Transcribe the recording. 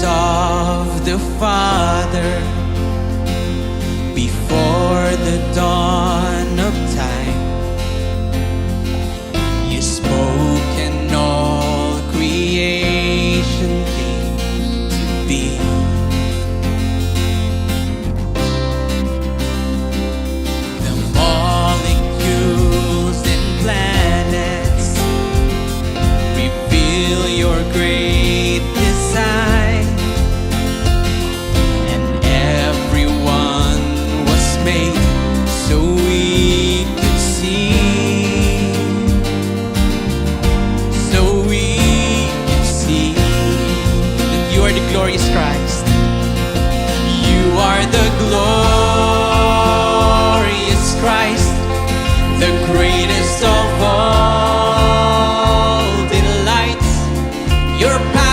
of the Father before the dawn of time. You spoke and all creation came to be. The molecules and planets reveal your great design, and everyone was made so we could see, so we could see that you are the glorious Christ. You are the glorious Christ, the greatest of all delights. Your power